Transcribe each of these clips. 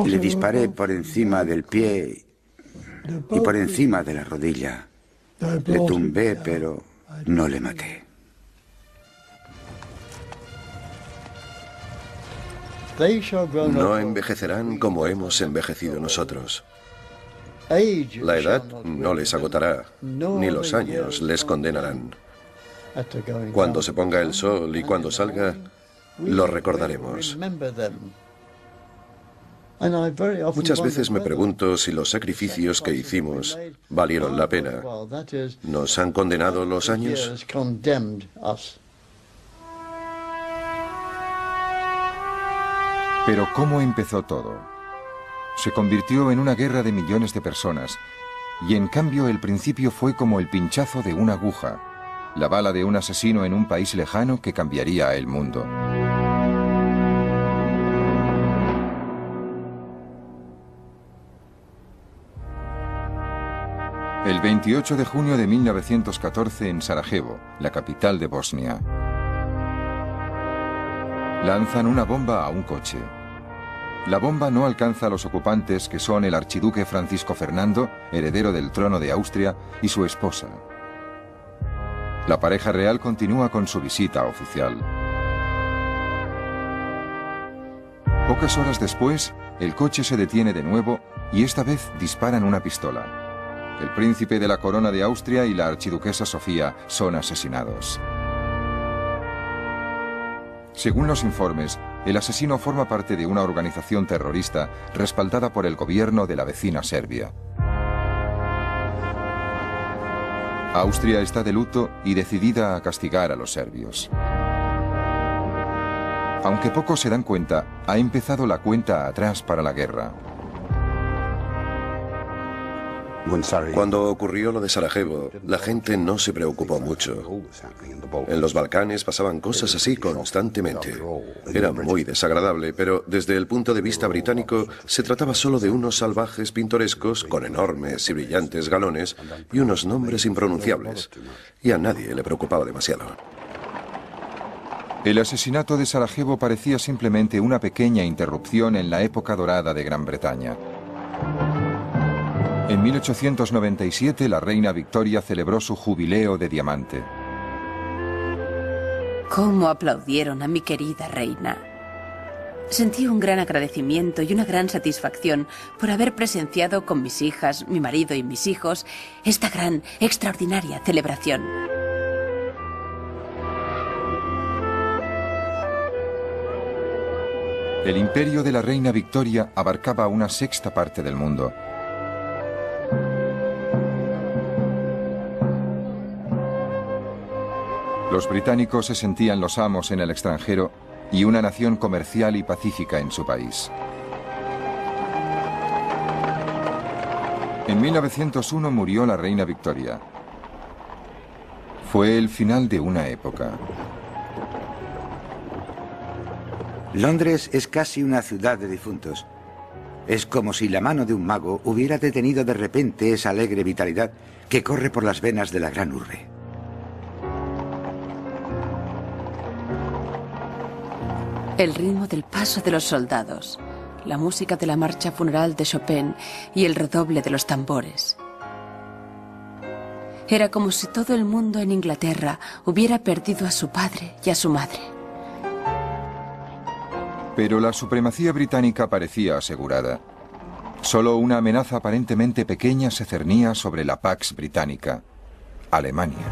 Le disparé por encima del pie y por encima de la rodilla. Le tumbé, pero no le maté. No envejecerán como hemos envejecido nosotros. La edad no les agotará, ni los años les condenarán. Cuando se ponga el sol y cuando salga, lo recordaremos. Muchas veces me pregunto si los sacrificios que hicimos valieron la pena. ¿Nos han condenado los años? Pero ¿cómo empezó todo? Se convirtió en una guerra de millones de personas, y en cambio el principio fue como el pinchazo de una aguja, la bala de un asesino en un país lejano que cambiaría el mundo. El 28 de junio de 1914 en Sarajevo, la capital de Bosnia. Lanzan una bomba a un coche. La bomba no alcanza a los ocupantes, que son el archiduque Francisco Fernando, heredero del trono de Austria, y su esposa. La pareja real continúa con su visita oficial. Pocas horas después, el coche se detiene de nuevo y esta vez disparan una pistola. El príncipe de la corona de Austria y la archiduquesa Sofía son asesinados. Según los informes, el asesino forma parte de una organización terrorista respaldada por el gobierno de la vecina Serbia. Austria está de luto y decidida a castigar a los serbios. Aunque pocos se dan cuenta, ha empezado la cuenta atrás para la guerra. Cuando ocurrió lo de Sarajevo, la gente no se preocupó mucho. En los Balcanes pasaban cosas así constantemente. Era muy desagradable, pero desde el punto de vista británico se trataba solo de unos salvajes pintorescos con enormes y brillantes galones y unos nombres impronunciables. Y a nadie le preocupaba demasiado. El asesinato de Sarajevo parecía simplemente una pequeña interrupción en la época dorada de Gran Bretaña. En 1897 la reina Victoria celebró su jubileo de diamante. ¿Cómo aplaudieron a mi querida reina? Sentí un gran agradecimiento y una gran satisfacción por haber presenciado con mis hijas, mi marido y mis hijos esta gran, extraordinaria celebración. El imperio de la reina Victoria abarcaba una sexta parte del mundo. Los británicos se sentían los amos en el extranjero y una nación comercial y pacífica en su país. En 1901 murió la reina Victoria. Fue el final de una época. Londres es casi una ciudad de difuntos. Es como si la mano de un mago hubiera detenido de repente esa alegre vitalidad que corre por las venas de la gran urbe. El ritmo del paso de los soldados, la música de la marcha funeral de Chopin y el redoble de los tambores. Era como si todo el mundo en Inglaterra hubiera perdido a su padre y a su madre. Pero la supremacía británica parecía asegurada. Solo una amenaza aparentemente pequeña se cernía sobre la Pax Británica: Alemania.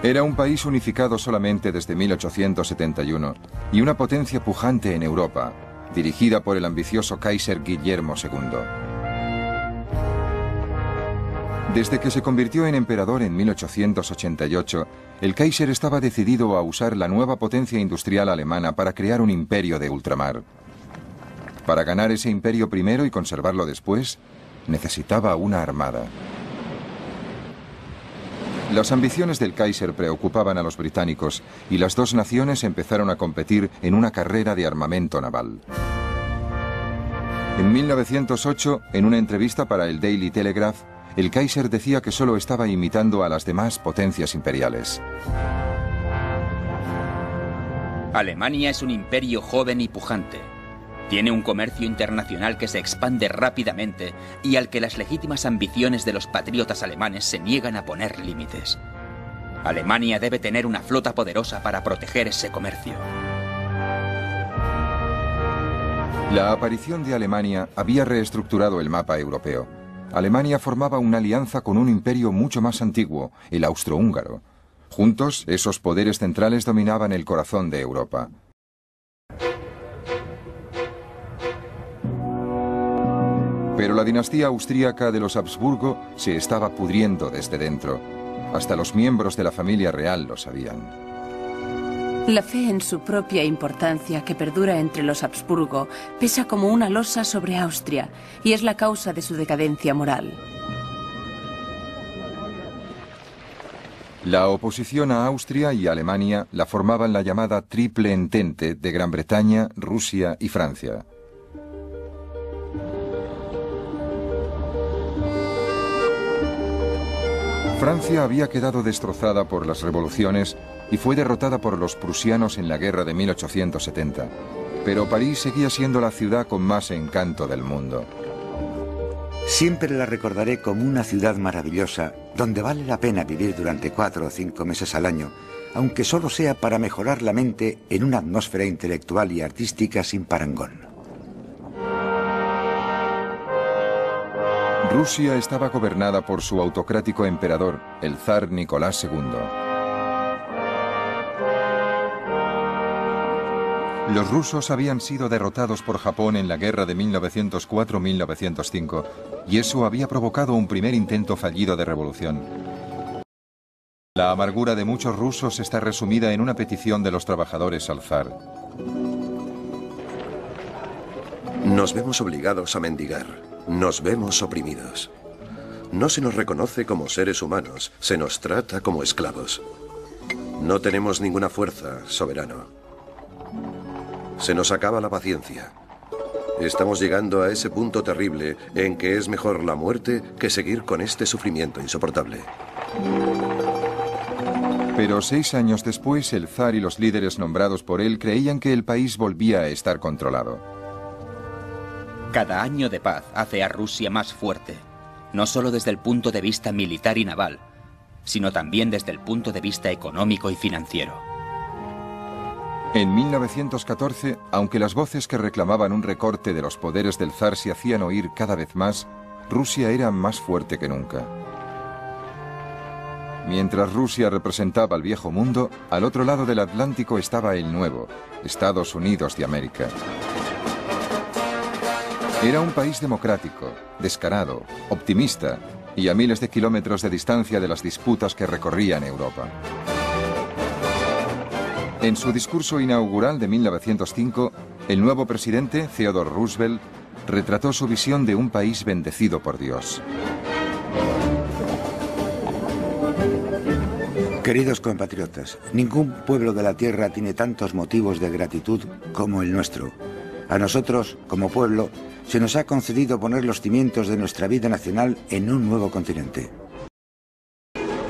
Era un país unificado solamente desde 1871 y una potencia pujante en Europa, dirigida por el ambicioso Kaiser Guillermo II. Desde que se convirtió en emperador en 1888, el Kaiser estaba decidido a usar la nueva potencia industrial alemana para crear un imperio de ultramar. Para ganar ese imperio primero y conservarlo después, necesitaba una armada. Las ambiciones del Kaiser preocupaban a los británicos y las dos naciones empezaron a competir en una carrera de armamento naval. En 1908, en una entrevista para el Daily Telegraph, el Kaiser decía que solo estaba imitando a las demás potencias imperiales. Alemania es un imperio joven y pujante. Tiene un comercio internacional que se expande rápidamente y al que las legítimas ambiciones de los patriotas alemanes se niegan a poner límites. Alemania debe tener una flota poderosa para proteger ese comercio. La aparición de Alemania había reestructurado el mapa europeo. Alemania formaba una alianza con un imperio mucho más antiguo, el austrohúngaro. Juntos, esos poderes centrales dominaban el corazón de Europa. Pero la dinastía austríaca de los Habsburgo se estaba pudriendo desde dentro. Hasta los miembros de la familia real lo sabían. La fe en su propia importancia que perdura entre los Habsburgo pesa como una losa sobre Austria y es la causa de su decadencia moral. La oposición a Austria y Alemania la formaban la llamada Triple Entente de Gran Bretaña, Rusia y Francia. Francia había quedado destrozada por las revoluciones y fue derrotada por los prusianos en la guerra de 1870. Pero París seguía siendo la ciudad con más encanto del mundo. Siempre la recordaré como una ciudad maravillosa, donde vale la pena vivir durante 4 o 5 meses al año, aunque solo sea para mejorar la mente en una atmósfera intelectual y artística sin parangón. Rusia estaba gobernada por su autocrático emperador, el zar Nicolás II. Los rusos habían sido derrotados por Japón en la guerra de 1904-1905 y eso había provocado un primer intento fallido de revolución. La amargura de muchos rusos está resumida en una petición de los trabajadores al zar. Nos vemos obligados a mendigar. Nos vemos oprimidos. No se nos reconoce como seres humanos, se nos trata como esclavos. No tenemos ninguna fuerza, soberano. Se nos acaba la paciencia. Estamos llegando a ese punto terrible en que es mejor la muerte que seguir con este sufrimiento insoportable. Pero 6 años después, el zar y los líderes nombrados por él creían que el país volvía a estar controlado. Cada año de paz hace a Rusia más fuerte, no solo desde el punto de vista militar y naval, sino también desde el punto de vista económico y financiero. En 1914, aunque las voces que reclamaban un recorte de los poderes del zar se hacían oír cada vez más, Rusia era más fuerte que nunca. Mientras Rusia representaba al viejo mundo, al otro lado del Atlántico estaba el nuevo, Estados Unidos de América. Era un país democrático, descarado, optimista y a miles de kilómetros de distancia de las disputas que recorrían Europa. En su discurso inaugural de 1905, el nuevo presidente, Theodore Roosevelt, retrató su visión de un país bendecido por Dios. Queridos compatriotas, ningún pueblo de la tierra tiene tantos motivos de gratitud como el nuestro. A nosotros, como pueblo, se nos ha concedido poner los cimientos de nuestra vida nacional en un nuevo continente.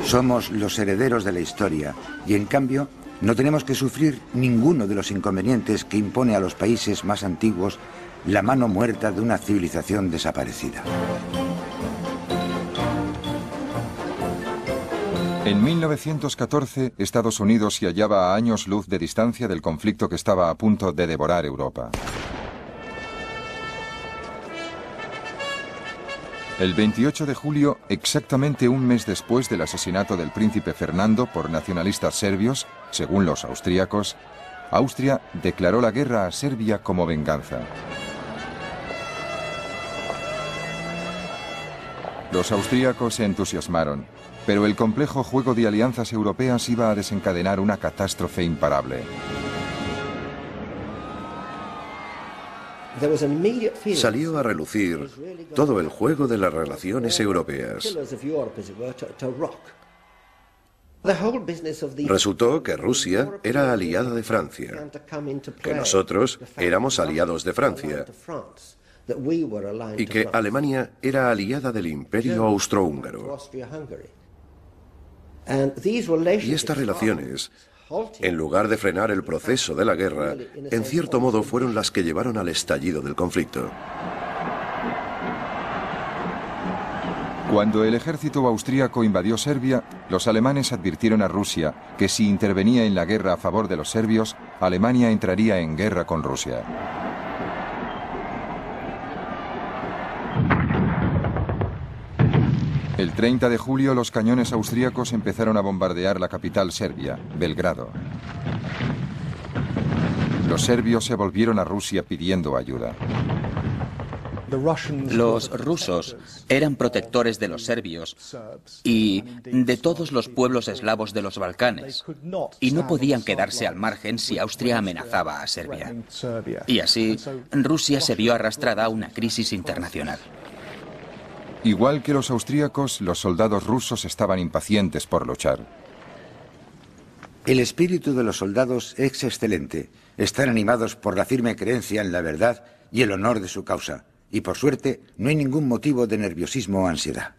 Somos los herederos de la historia y, en cambio, no tenemos que sufrir ninguno de los inconvenientes que impone a los países más antiguos la mano muerta de una civilización desaparecida. En 1914, Estados Unidos se hallaba a años luz de distancia del conflicto que estaba a punto de devorar Europa. El 28 de julio, exactamente un mes después del asesinato del príncipe Fernando por nacionalistas serbios, según los austríacos, Austria declaró la guerra a Serbia como venganza. Los austríacos se entusiasmaron, pero el complejo juego de alianzas europeas iba a desencadenar una catástrofe imparable. Salió a relucir todo el juego de las relaciones europeas. Resultó que Rusia era aliada de Francia, que nosotros éramos aliados de Francia y que Alemania era aliada del Imperio Austrohúngaro. Y estas relaciones en lugar de frenar el proceso de la guerra, en cierto modo fueron las que llevaron al estallido del conflicto. Cuando el ejército austríaco invadió Serbia, los alemanes advirtieron a Rusia que si intervenía en la guerra a favor de los serbios, Alemania entraría en guerra con Rusia. El 30 de julio los cañones austríacos empezaron a bombardear la capital serbia, Belgrado. Los serbios se volvieron a Rusia pidiendo ayuda. Los rusos eran protectores de los serbios y de todos los pueblos eslavos de los Balcanes, y no podían quedarse al margen si Austria amenazaba a Serbia. Y así, Rusia se vio arrastrada a una crisis internacional. Igual que los austríacos, los soldados rusos estaban impacientes por luchar. El espíritu de los soldados es excelente. Están animados por la firme creencia en la verdad y el honor de su causa. Y por suerte, no hay ningún motivo de nerviosismo o ansiedad.